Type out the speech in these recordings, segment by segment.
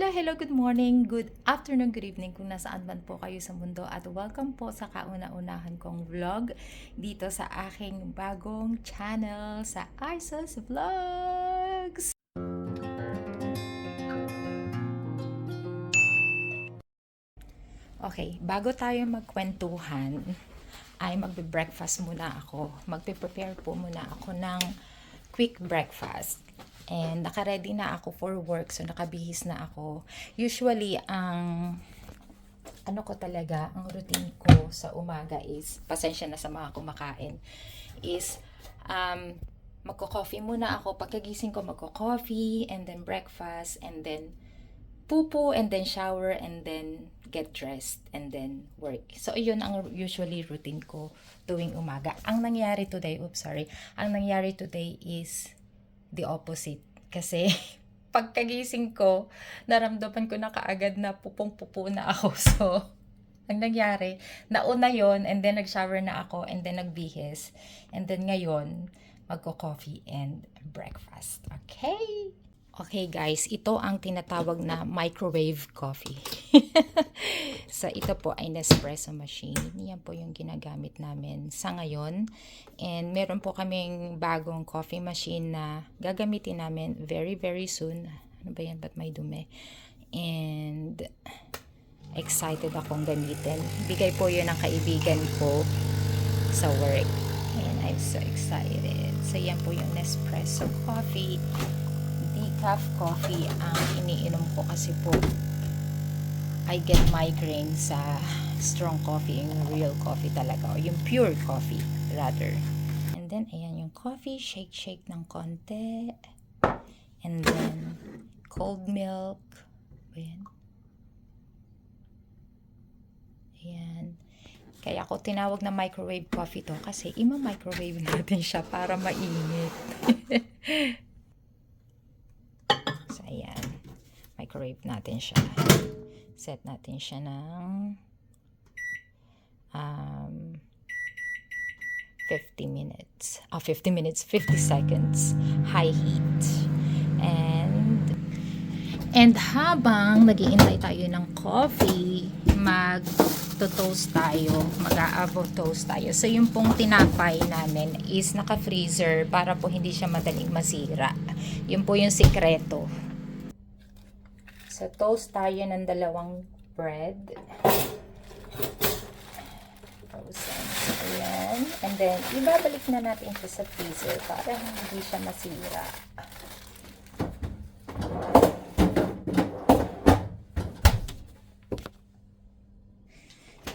Hello, good morning, good afternoon, good evening kung nasaan man po kayo sa mundo at welcome po sa kauna-unahan kong vlog dito sa aking bagong channel sa Isos Vlogs. Okay, bago tayo magkwentuhan, ay magbe-breakfast muna ako. Magpe-prepare po muna ako ng quick breakfast. And naka-ready na ako for work, so nakabihis na ako. Usually, ano ko talaga, ang routine ko sa umaga is, pasensya na sa mga kumakain, is magko-coffee muna ako. Pagkagising ko, magko-coffee, and then breakfast, and then pupo, and then shower, and then get dressed, and then work. So, yun ang usually routine ko tuwing umaga. Ang nangyari today is the opposite. Kasi, pagkagising ko, naramdaman ko na kaagad na pupong-pupo na ako. So, ang nangyari, nauna yon and then nag-shower na ako, and then nagbihis. And then ngayon, magko-coffee and breakfast. Okay? Okay guys, ito ang tinatawag na microwave coffee. So ito po ay Nespresso machine. Yan po yung ginagamit namin sa ngayon. And meron po kaming bagong coffee machine na gagamitin namin very very soon. Ano ba yan? Ba't may dumi? And excited akong gamitin. Bigay po yun ng kaibigan ko sa work. And I'm so excited. So yan po yung Nespresso coffee. Decaf coffee ang iniinom ko kasi po I get migraine sa strong coffee, yung real coffee talaga, o yung pure coffee rather. And then ayan yung coffee, shake ng konti, and then cold milk. Ayan. Kaya ako tinawag na microwave coffee to kasi ima-microwave natin siya para mainit. Ayan. Microwave natin siya. Set natin siya ng 50 minutes. 50 seconds. High heat. And habang nag-iintay tayo ng coffee, mag-toast tayo. Mag-a-avo toast tayo. So, yung pong tinapay namin is naka-freezer para po hindi siya madaling masira. Yun po yung sikreto. So, toast tayo ng dalawang bread. Frozen. So, ayan. And then, ibabalik na natin siya sa freezer para hindi siya masira.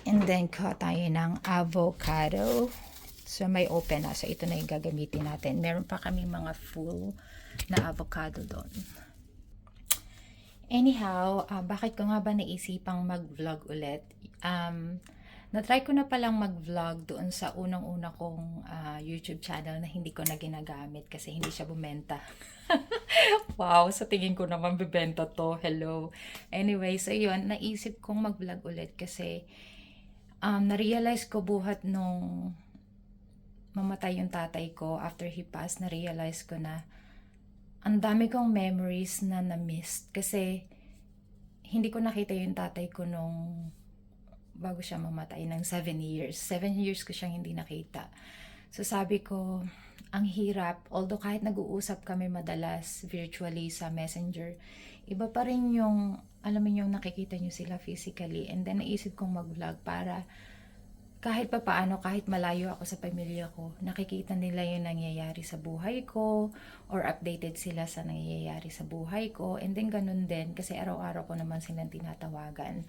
And then, kuha tayo ng avocado. So, may open na. So, ito na yung gagamitin natin. Meron pa kami mga full na avocado doon. Anyhow, bakit ko nga ba naisipang mag-vlog ulit? Na-try ko na palang mag-vlog doon sa unang-una kong YouTube channel na hindi ko na ginagamit kasi hindi siya bumenta. Wow, sa tingin ko naman bibenta to. Hello. Anyway, so yun, naisip kong mag-vlog ulit kasi na-realize ko buhat nung mamatay yung tatay ko after he passed, na-realize ko na ang dami kong memories na na-missed kasi hindi ko nakita yung tatay ko nung bago siya mamatay ng 7 years. 7 years ko siyang hindi nakita. So sabi ko, ang hirap, although kahit nag-uusap kami madalas virtually sa Messenger, iba pa rin yung, alam mo yung nakikita nyo sila physically. And then naisip kong mag-vlog para kahit pa paano, kahit malayo ako sa pamilya ko, nakikita nila yung nangyayari sa buhay ko or updated sila sa nangyayari sa buhay ko. And then ganun din kasi araw-araw ko naman silang tinatawagan.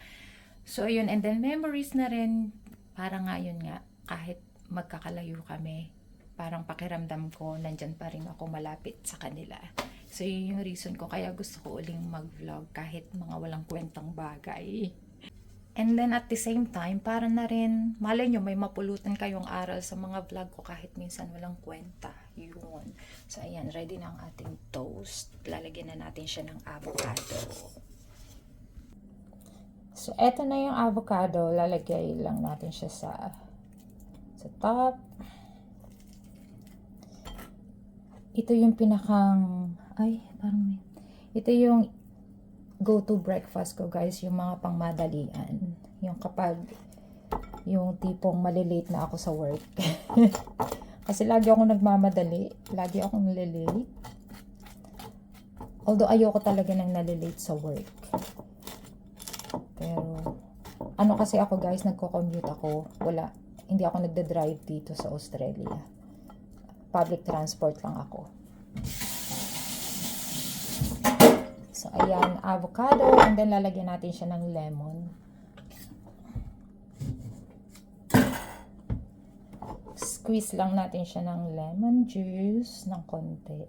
So yun, and then memories na rin, parang nga yun nga, kahit magkakalayo kami, parang pakiramdam ko, nandyan pa rin ako malapit sa kanila. So yun yung reason ko, kaya gusto ko uling mag-vlog kahit mga walang kwentang bagay. And then at the same time, para na rin, malay nyo, may mapulutan kayong aral sa mga vlog ko kahit minsan walang kwenta. Yun. So ayan, ready na ang ating toast. Lalagyan na natin siya ng avocado. So eto na yung avocado. Lalagay lang natin siya sa top. Ito yung pinakang, ito yung go-to breakfast ko guys, yung mga pangmadalian. Yung kapag, yung tipong malilate na ako sa work. Kasi lagi akong nagmamadali. Lagi akong nalilate. Although ayoko talaga nang nalilate sa work. Pero, ano kasi ako guys, nagko-commute ako. Hindi ako nagda-drive dito sa Australia. Public transport lang ako. So, ayan, avocado. And then, lalagyan natin siya ng lemon. Squeeze lang natin siya ng lemon juice ng konti.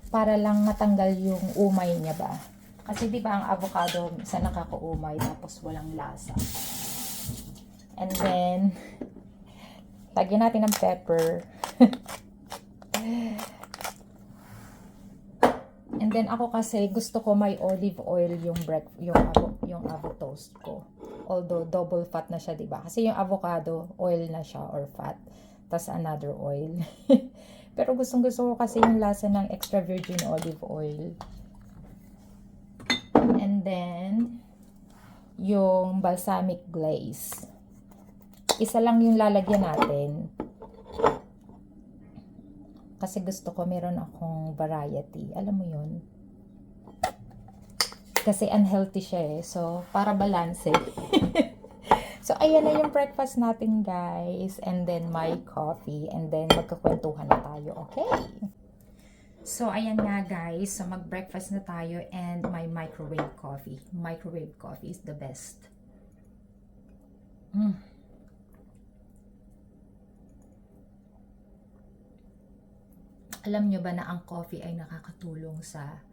Para lang matanggal yung umay niya ba. Kasi di ba ang avocado, minsan nakakaumay tapos walang lasa. And then, lagyan natin ng pepper. And then ako kasi gusto ko may olive oil yung avo toast ko. Although double fat na siya, 'di ba? Kasi yung avocado, oil na siya or fat. Tas another oil. Pero gustong-gusto ko kasi yung lasa ng extra virgin olive oil. And then yung balsamic glaze. Isa lang yung lalagyan natin. Kasi gusto ko meron akong variety. Alam mo yun? Kasi unhealthy siya eh. So, para balance eh. So, ayan na yung breakfast natin guys. And then, my coffee. And then, magkakwentuhan na tayo. Okay? So, ayan nga guys. So, mag-breakfast na tayo. And my microwave coffee. Microwave coffee is the best. Alam nyo ba na ang coffee ay nakakatulong sa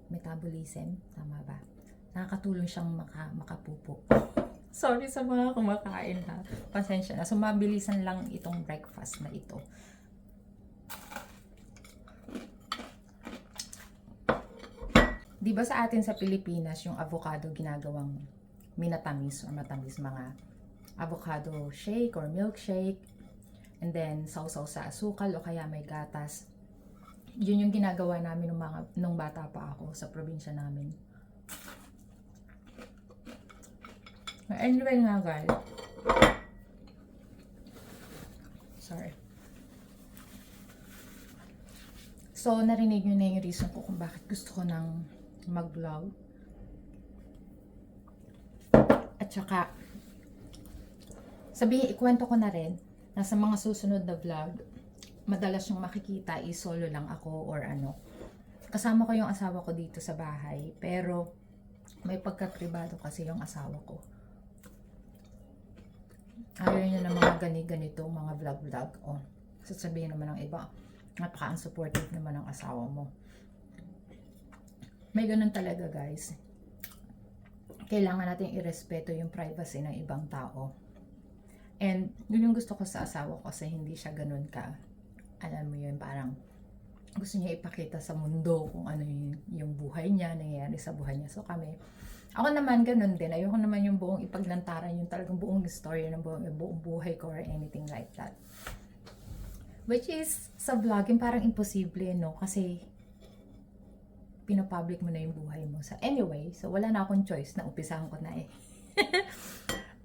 metabolism? Tama ba? Nakakatulong siyang makapupo. Sorry sa mga kumakain ha. Pasensya na. So, mabilisan lang itong breakfast na ito. Diba sa atin sa Pilipinas, yung avocado ginagawang minatamis or matamis, mga avocado shake or milkshake. And then, sausaw sa asukal o kaya may gatas. Yun yung ginagawa namin nung bata pa ako sa probinsya namin. Anyway nga guys. Sorry. So, narinig nyo na yung reason ko kung bakit gusto ko nang mag-vlog. At saka, ikwento ko na rin, na sa mga susunod na vlog, madalas yung makikita is solo lang ako or ano. Kasama ko yung asawa ko dito sa bahay, pero may pagkapribado kasi yung asawa ko. Ayaw niya ng mga ganito, mga vlog. O, sasabihin naman ng iba, napaka-unsupportive naman ng asawa mo. May ganun talaga guys. Kailangan natin irespeto yung privacy ng ibang tao. And yun yung gusto ko sa asawa ko kasi hindi siya ganun ka, alam mo yun, parang gusto niya ipakita sa mundo kung ano yung buhay niya, nangyayari sa buhay niya. So ako naman ganun din. Ayoko naman yung buong ipaglantaran, yung talagang buong story ng buong buhay ko or anything like that. Which is, sa vlogging parang imposible, no? Kasi pinapublic mo na yung buhay mo. So anyway, so wala na akong choice, na umpisahan ko na eh.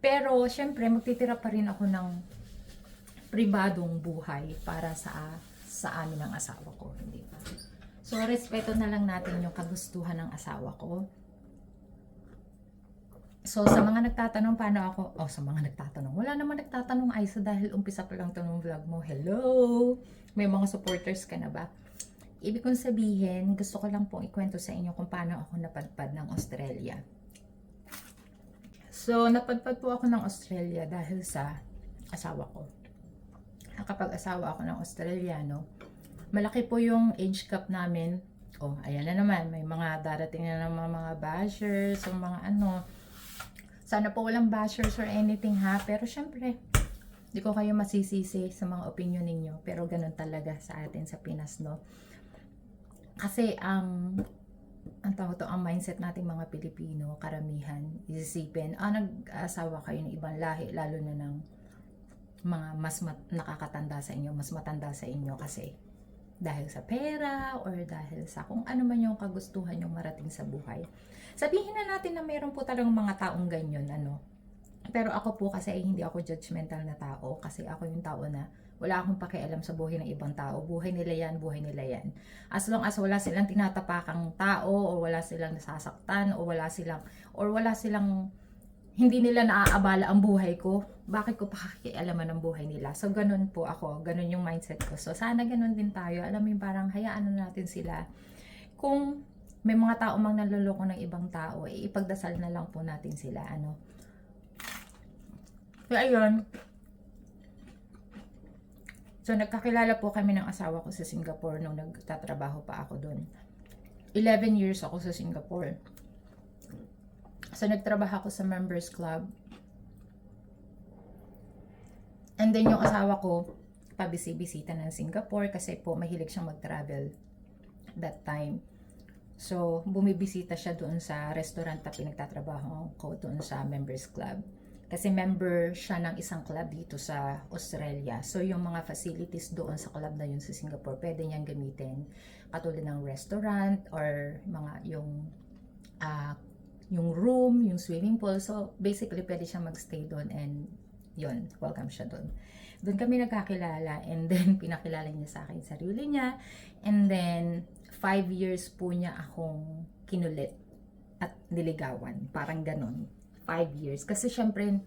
Pero, syempre, magtitira pa rin ako ng pribadong buhay para sa amin ng asawa ko, hindi ba? So, respeto na lang natin yung kagustuhan ng asawa ko. So, sa mga nagtatanong paano ako, sa mga nagtatanong, wala naman nagtatanong, Aiza, dahil umpisa pa lang ito ng vlog mo. Hello! May mga supporters ka na ba? Ibig kong sabihin, gusto ko lang pong ikwento sa inyo kung paano ako napadpad ng Australia. So, napadpad po ako ng Australia dahil sa asawa ko. Kapag asawa ako ng Australiano, malaki po yung age gap namin. Ayan na naman, may mga darating na naman mga bashers o mga ano. Sana po walang bashers or anything ha, pero syempre, di ko kayo masisisi sa mga opinion ninyo, pero ganun talaga sa atin sa Pinas, no? Kasi ang mindset nating mga Pilipino, karamihan, isipin, nag-asawa kayo ng ibang lahi, lalo na ng mga nakakatanda sa inyo, mas matanda sa inyo kasi dahil sa pera or dahil sa kung ano man yung kagustuhan yung marating sa buhay. Sabihin na natin na meron po talagang mga taong ganyan, ano. Pero ako po kasi ay hindi ako judgmental na tao kasi ako yung tao na wala akong pakialam sa buhay ng ibang tao. Buhay nila yan, buhay nila yan. As long as wala silang tinatapakang tao o wala silang nasasaktan o wala silang hindi nila naaabala ang buhay ko, bakit ko pakikialaman ang buhay nila? So, ganun po ako. Ganun yung mindset ko. So, sana ganun din tayo. Alam mo yung parang hayaan na natin sila. Kung may mga tao mang naloloko ng ibang tao, ipagdasal na lang po natin sila. Ano? So, ayun. So, nagkakilala po kami ng asawa ko sa Singapore nung nagtatrabaho pa ako doon. 11 years ako sa Singapore. So, nagtrabaho ako sa members club. And then, yung asawa ko, pabisi-bisita ng Singapore kasi po mahilig siyang mag-travel that time. So, bumibisita siya doon sa restaurant na pinagtatrabaho ko doon sa members club. Kasi member siya ng isang club dito sa Australia. So, yung mga facilities doon sa club na yun sa Singapore, pwede niyang gamitin. Katulad ng restaurant or yung room, yung swimming pool. So, basically, pwede siyang magstay doon and yun, welcome siya doon. Doon kami nagkakilala and then pinakilala niya sa akin sarili niya. And then, 5 years po niya akong kinulit at niligawan. Parang ganun. 5 years. Kasi syempre,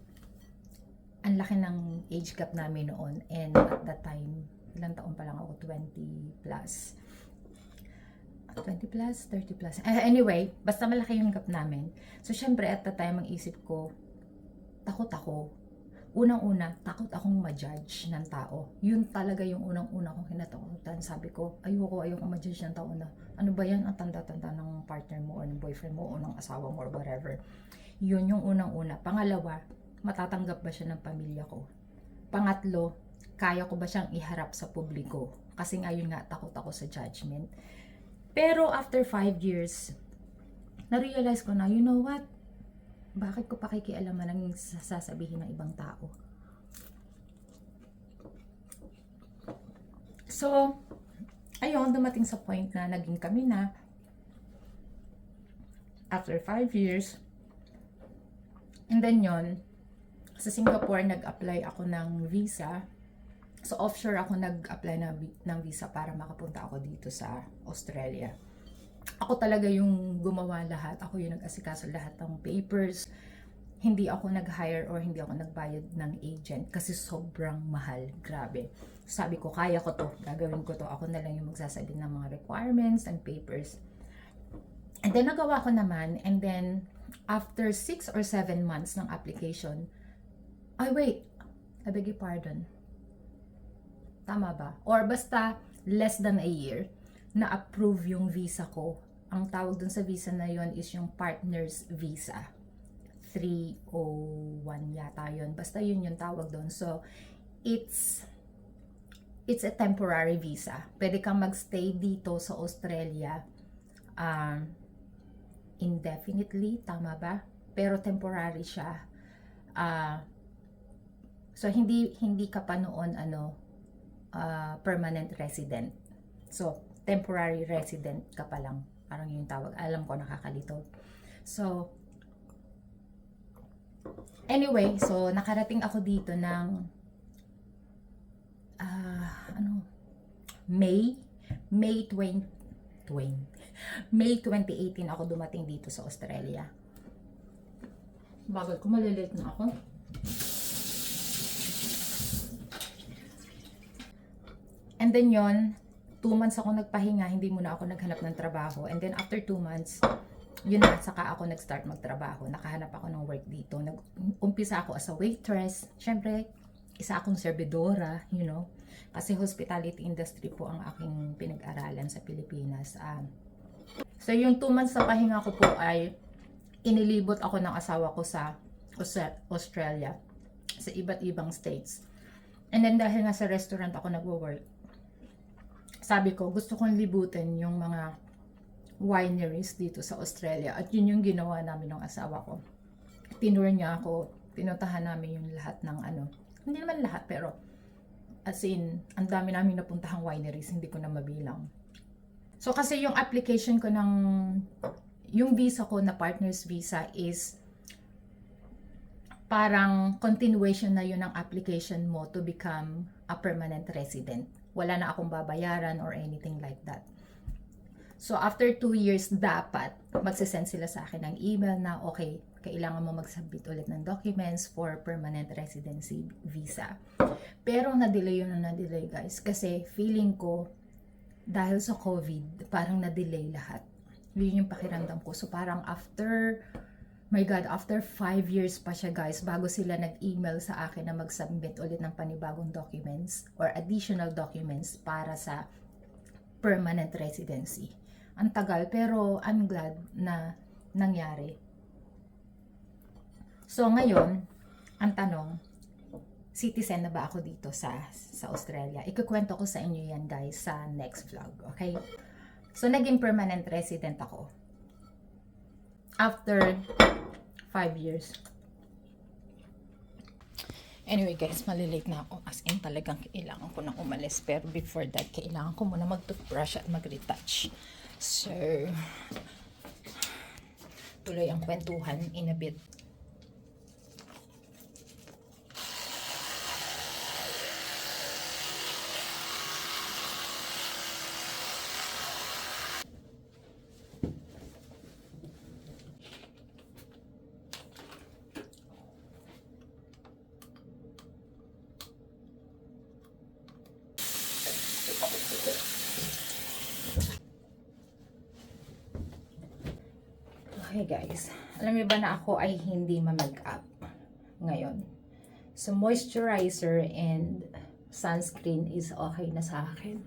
ang laki ng age gap namin noon. And at that time, ilang taon pa lang ako? 20 plus. 20 plus, 30 plus. Anyway, basta malaki yung gap namin. So, syempre, at that time, ang isip ko, takot ako. Unang-una, takot akong ma-judge ng tao. Yun talaga yung unang-una kong kinatakutan. Sabi ko, ayoko ma-judge ng tao na, ano ba yan, ang tanda-tanda ng partner mo or ng boyfriend mo o ng asawa mo or whatever. Yun yung unang-una. Pangalawa, matatanggap ba siya ng pamilya ko? Pangatlo, kaya ko ba siyang iharap sa publiko? Kasi ngayon nga, takot ako sa judgment. Pero after 5 years, na-realize ko na, you know what? Bakit ko pakikialaman ang sasabihin ng ibang tao? So, ayun, dumating sa point na naging kami na. After 5 years, and then yon sa Singapore, nag-apply ako ng visa. So, offshore ako nag-apply ng visa para makapunta ako dito sa Australia. Ako talaga yung gumawa lahat. Ako yung nag-asikaso lahat ng papers. Hindi ako nag-hire or hindi ako nagbayad ng agent kasi sobrang mahal. Grabe. Sabi ko, kaya ko to. Gagawin ko to. Ako na lang yung magsasabi ng mga requirements and papers. And then, nagawa ko naman. And then, after 6 or 7 months ng application, I beg your pardon. Tama ba? Or basta less than a year na-approve yung visa ko. Ang tawag dun sa visa na yon is yung partner's visa. 301 yata yun. Basta yun yung tawag dun. So, it's a temporary visa. Pwede kang magstay dito sa Australia indefinitely. Tama ba? Pero temporary siya. So, hindi ka pa noon permanent resident. So, temporary resident ka pa lang. Parang yung tawag. Alam ko, nakakalito. So, anyway, so, nakarating ako dito ng May 2018 ako dumating dito sa Australia. Bagal ko, malilate na ako. And then yon 2 months ako nagpahinga, hindi muna ako naghanap ng trabaho. And then after 2 months, yun na, saka ako nag-start magtrabaho. Nakahanap ako ng work dito. Nag-umpisa ako as a waitress. Siyempre, isa akong servidora, you know. Kasi hospitality industry po ang aking pinag-aralan sa Pilipinas. So yung 2 months na pahinga ko po ay inilibot ako ng asawa ko sa Australia. Sa iba't ibang states. And then dahil nga sa restaurant ako nagwo-work, sabi ko, gusto kong libutin yung mga wineries dito sa Australia. At yun yung ginawa namin ng asawa ko. Tinur niya ako, pinuntahan namin yung lahat ng hindi naman lahat, pero As in, ang dami namin napuntahang wineries, hindi ko na mabilang. So kasi yung application ko ng, yung visa ko na partner's visa is parang continuation na yun ng application mo to become a permanent resident. Wala na akong babayaran or anything like that. So after 2 years, dapat magsisend sila sa akin ng email na okay, kailangan mo mag-submit ulit ng documents for permanent residency visa. Pero na-delay yun na na-delay guys. Kasi feeling ko, dahil sa COVID, parang na-delay lahat. Yun yung pakiramdam ko. So parang after, my God, after 5 years pa siya guys, bago sila nag-email sa akin na mag-submit ulit ng panibagong documents or additional documents para sa permanent residency. Ang tagal, pero I'm glad na nangyari. So ngayon, ang tanong, citizen na ba ako dito sa Australia? Ikukwento ko sa inyo yan guys sa next vlog, okay? So naging permanent resident ako after 5 years. Anyway guys, malilate na ako. As in talagang kailangan ko nang umalis. Pero before that, kailangan ko muna mag-toothbrush at mag-retouch. So, tuloy ang kwentuhan in a bit. Okay guys, alam niyo ba na ako ay hindi ma-makeup ngayon. So moisturizer and sunscreen is okay na sa akin.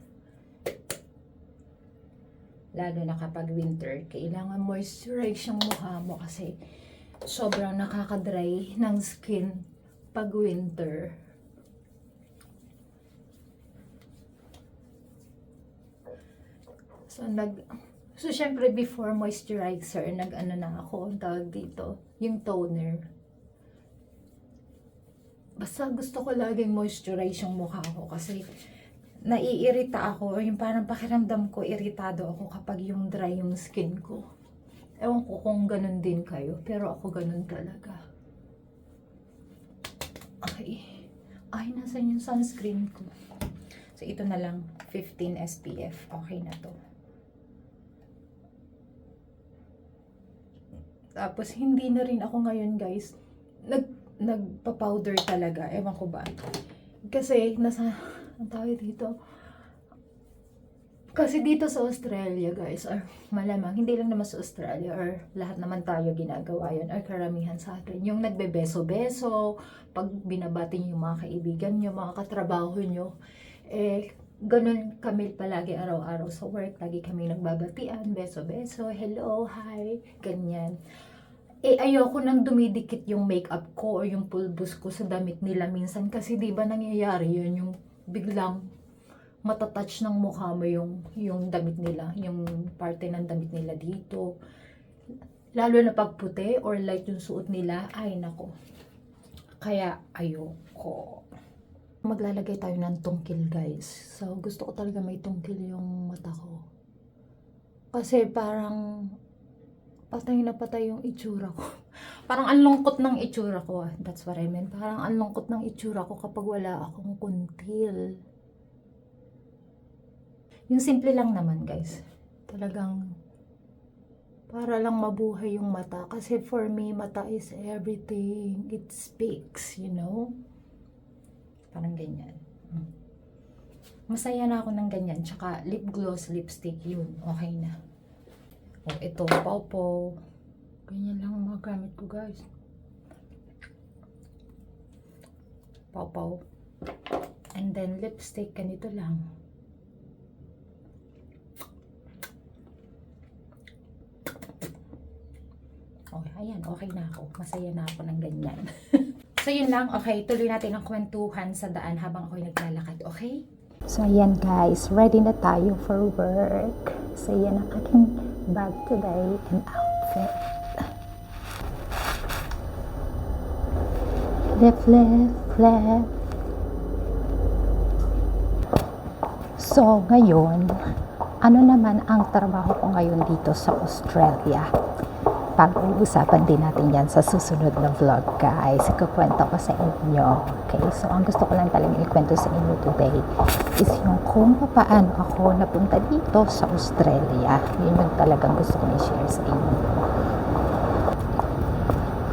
Lalo na kapag winter, kailangan moisturize yung mukha mo kasi sobrang nakaka-dry ng skin pag winter. So, syempre, before moisturizer, nag-ano na ako, ang tawag dito, yung toner. Basta gusto ko laging moisturize yung mukha ko kasi naiirita ako, yung parang pakiramdam ko, iritado ako kapag yung dry yung skin ko. Ewan ko kung ganun din kayo, pero ako ganun talaga. Okay. Ay, nasan yung sunscreen ko? So, ito na lang, 15 SPF. Okay na to. Tapos, hindi na rin ako ngayon, guys, nagpa-powder talaga. Ewan ko ba? Kasi, ang tawag dito, kasi dito sa Australia, guys, or malamang, hindi lang naman sa Australia, or lahat naman tayo ginagawa yun, or karamihan sa atin, yung nagbebeso-beso, pag binabati niyo yung mga kaibigan niyo, mga katrabaho niyo, ganun kami palagi araw-araw sa work. Lagi kami nagbabatian, beso-beso, hello, hi, ganyan. Ayoko nang dumidikit yung makeup ko or yung pulbos ko sa damit nila minsan. Kasi di ba nangyayari yun, yung biglang matatouch ng mukha mo yung damit nila, yung parte ng damit nila dito. Lalo na pag puti or light yung suot nila, ay nako. Kaya ayoko. Maglalagay tayo ng tungkil guys. So gusto ko talaga may tungkil yung mata ko. Kasi parang patay na patay yung itsura ko. Parang ang lungkot ng itsura ko. That's what I meant. Parang ang lungkot ng itsura ko kapag wala akong kuntil. Yung simple lang naman guys. Talagang para lang mabuhay yung mata. Kasi for me, mata is everything. It speaks, you know? Parang ganyan. Masaya na ako ng ganyan. Tsaka lip gloss, lipstick, yun. Okay na. O ito, pawpaw. Ganyan lang ang mga gamit ko guys. Pawpaw. And then lipstick, ganito lang. Okay, ayan. Okay na ako. Masaya na ako ng ganyan. So, yun lang. Okay, tuloy natin ang kwentuhan sa daan habang ako'y naglalakad. Okay? So, ayan guys. Ready na tayo for work. So, ayan ang aking bag today and outfit. Flip, flip, flip. So, ngayon, ano naman ang trabaho ko ngayon dito sa Australia? Pag-uusapan din natin yan sa susunod na vlog, guys. Ikukwento ko sa inyo. Okay, so ang gusto ko lang talagang ikwento sa inyo today is yung kung paano ako napunta dito sa Australia. Yun yung talagang gusto ko i-share sa inyo.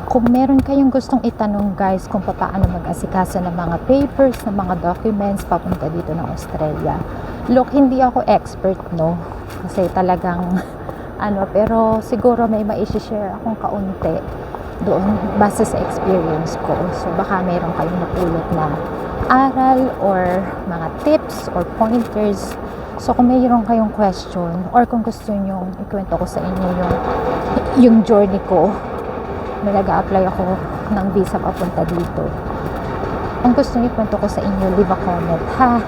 Kung meron kayong gustong itanong, guys, kung paano mag-asikaso ng mga papers, ng mga documents papunta dito ng Australia. Look, hindi ako expert, no? Kasi talagang pero siguro may ma-share akong kaunti doon base sa experience ko. So baka meron kayong napulot na aral or mga tips or pointers. So kung mayroon kayong question or kung gusto niyo ikwento ko sa inyo yung journey ko na nag-a-apply ako ng visa papunta dito. Kung gusto niyo ikwento ko sa inyo, leave a comment, ha?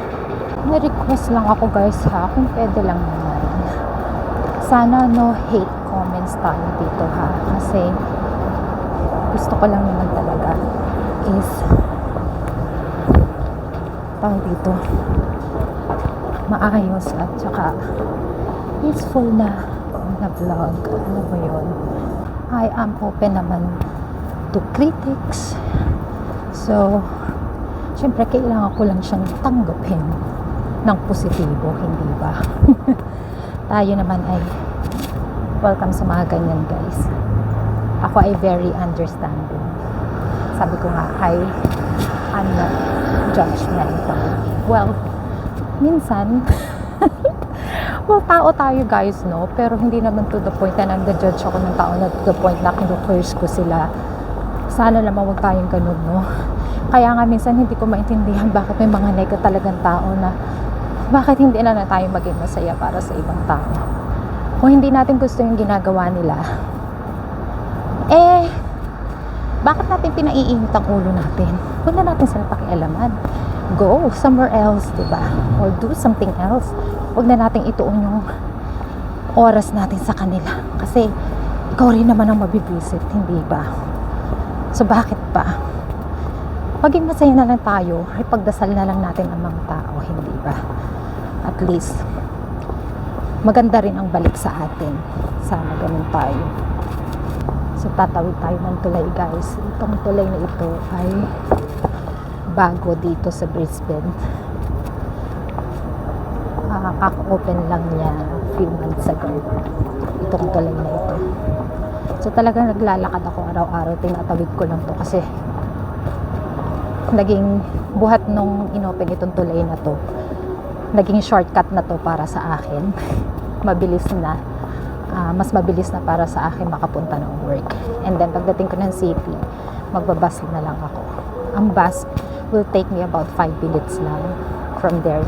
May request lang ako, guys, ha? Kung pwede lang naman. Sana no hate comments tayo dito, ha, kasi gusto ko lang naman talaga is dito maayos at saka peaceful na vlog. Ano mo yun, I am open naman to critics, so syempre kailangan ko lang siyang tanggapin ng positibo, hindi ba? Tayo naman ay welcome sa mga ganyan, guys. Ako ay very understanding. Sabi ko nga, I'm not judgmental. Well, minsan well, tao tayo, guys, no? Pero hindi naman to the point na nag-judge ako ng tao na to the point na kinu-curse ko sila. Sana naman wag tayong ganun, no? Kaya nga minsan hindi ko maintindihan bakit may mga nega talagang tao na bakit hindi na tayo maging masaya para sa ibang tao. Kung hindi natin gusto yung ginagawa nila, bakit natin pinaiinit ang ulo natin? Huwag na natin sila pakialaman. Go somewhere else, diba? Or do something else. Huwag na natin ituon yung oras natin sa kanila. Kasi ikaw rin naman ang mabibisit, hindi ba? So bakit pa? Maging masaya na lang tayo, ipagdasal na lang natin ang mga tao, hindi ba? At least maganda rin ang balik sa atin. Sana ganun tayo. So tatawid tayo ng tulay, guys. Itong tulay na ito ay bago dito sa Brisbane. Kaka-open lang niya few months ago. Itong tulay na ito. So talagang naglalakad ako araw-araw. Tinatawid ko lang to kasi naging buhat nung inopen itong tulay na to, naging shortcut na to para sa akin. Mabilis na, mas mabilis na para sa akin makapunta ng work. And then pagdating ko ng city, magbabus na lang ako. Ang bus will take me about 5 minutes lang from there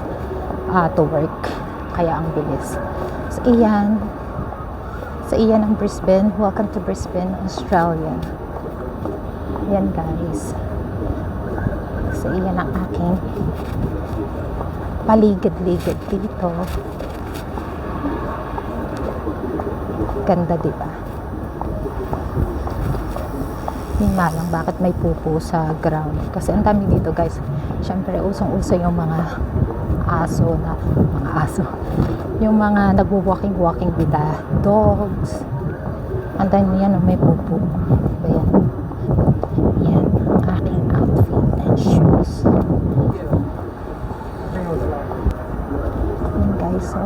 to work. Kaya ang bilis. So iyan ang Brisbane. Welcome to Brisbane, Australia. Yan, guys. So, iyan ang aking paligid-ligid dito. Ganda, diba? Yung lang, bakit may pupo sa ground? Kasi ang dami dito, guys. Siyempre, usong-uso yung mga aso. Yung mga nagwo-walking with the dogs. Ang dami yan, may pupo. Ayan. Yan, ang aking outfit and shoes. Yan, guys, so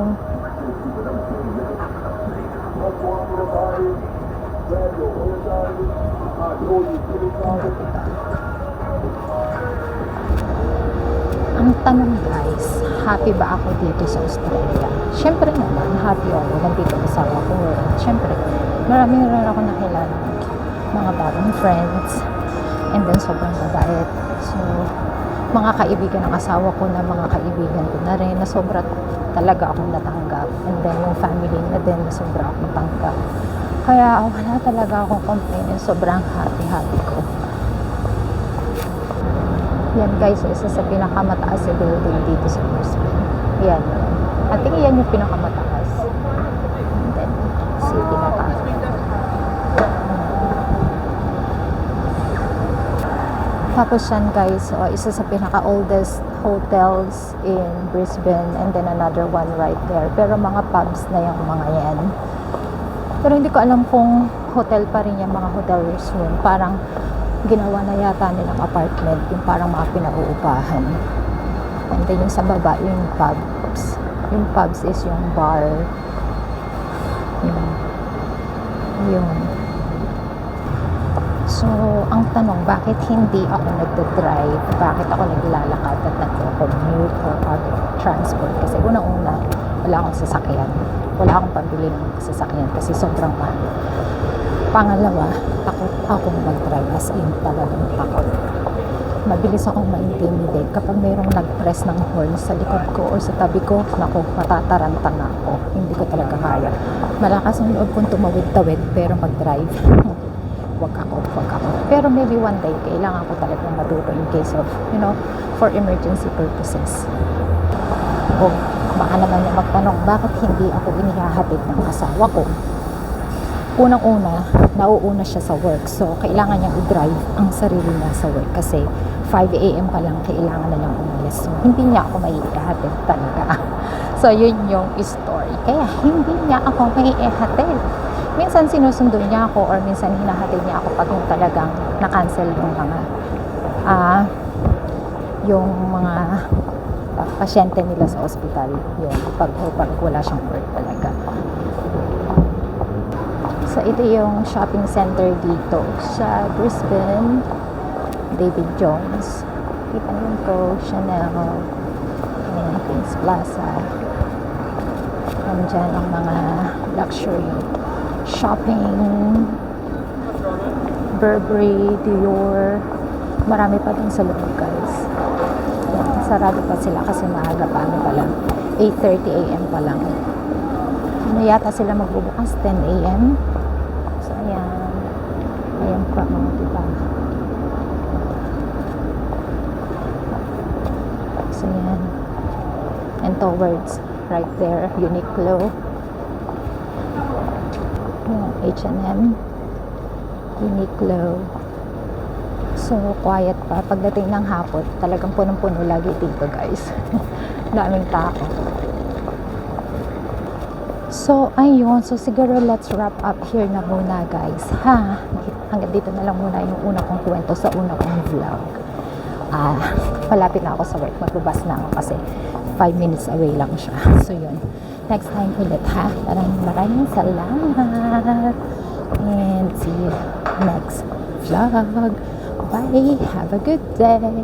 ang tanong, guys, happy ba ako dito sa Australia? Syempre naman, happy ako. Nandito kasama ko. Syempre, marami rin ako nakilala mga bagong friends. And then, sobrang babait. So, mga kaibigan ng asawa ko na mga kaibigan ko na rin na sobra talaga akong natanggap. And then, yung family na din na sobra akong tanggap. Kaya, wala talaga akong complaint. Sobrang happy ko. Yan, guys, isa sa pinakamataas sa building dito sa Brisbane. Yan. I think yan yung pinakamataas. And then, city na tayo. Tapos yan guys, so, isa sa pinaka-oldest hotels in Brisbane, and then another one right there. Pero mga pubs na yung mga yan. Pero hindi ko alam kung hotel pa rin yung mga hotels yun. Parang ginawa na yata nilang apartment, yung parang mga pinauupahan. And then yung sa baba, yung pubs. Yung pubs is yung bar. Yung so, ang tanong, bakit hindi ako nagdadrive? Bakit ako naglalakad at nagko-commute or public transport? Kasi unang-una, wala akong sasakyan. Wala akong pambili ng sasakyan kasi sobrang mahal. Pangalawa, takot akong mag-drive, as in talagang takot. Mabilis akong ma-intimidate. Kapag mayroong nag-press ng horn sa likod ko o sa tabi ko, naku, matataranta na ako. Hindi ko talaga kaya. Malakas ang loob kong tumawid-tawid, pero mag-drive, wag ako. Pero maybe one day, kailangan ko talagang matuto in case of, for emergency purposes. O, baka naman yung magtanong, bakit hindi ako inihahatid ng asawa ko? Unang-una, nauuna siya sa work. So, kailangan niyang i-drive ang sarili niya sa work kasi 5 a.m. pa lang kailangan na niyang umalis. So, hindi niya ako maiihatid talaga. So, yun yung story. Kaya, hindi niya ako maiihatid. Minsan sinusundo niya ako or minsan hinahatid niya ako pag yung talagang na-cancel yung mga pasyente nila sa ospital. Yun, pag wala siyang work talaga. So, ito yung shopping center dito sa Brisbane. David Jones. Kita niyo ko, Chanel, and Queen's Plaza. Nandiyan ang mga luxury shopping, Burberry, Dior. Marami pa din sa loob guys. Yan, sarado pa sila kasi maaga pa, pa lang. 8:30 a.m. pa lang. Yata sila magbubukas 10 a.m. So, ayan. Ayan pa mga diba. So, ayan. And towards right there, Uniqlo. H&M, Uniqlo. So, quiet pa. Pagdating ng hapon, talagang punong-puno lagi dito, guys. Daming tao. So, ayun. So, siguro let's wrap up here na muna, guys. Hanggang dito na lang muna yung una kong kwento sa una kong vlog. Malapit na ako sa work. Magbabas na ako kasi 5 minutes away lang siya. So, yun. Next time ulit, ha? Maraming salamat. And see you next vlog. Bye. Have a good day.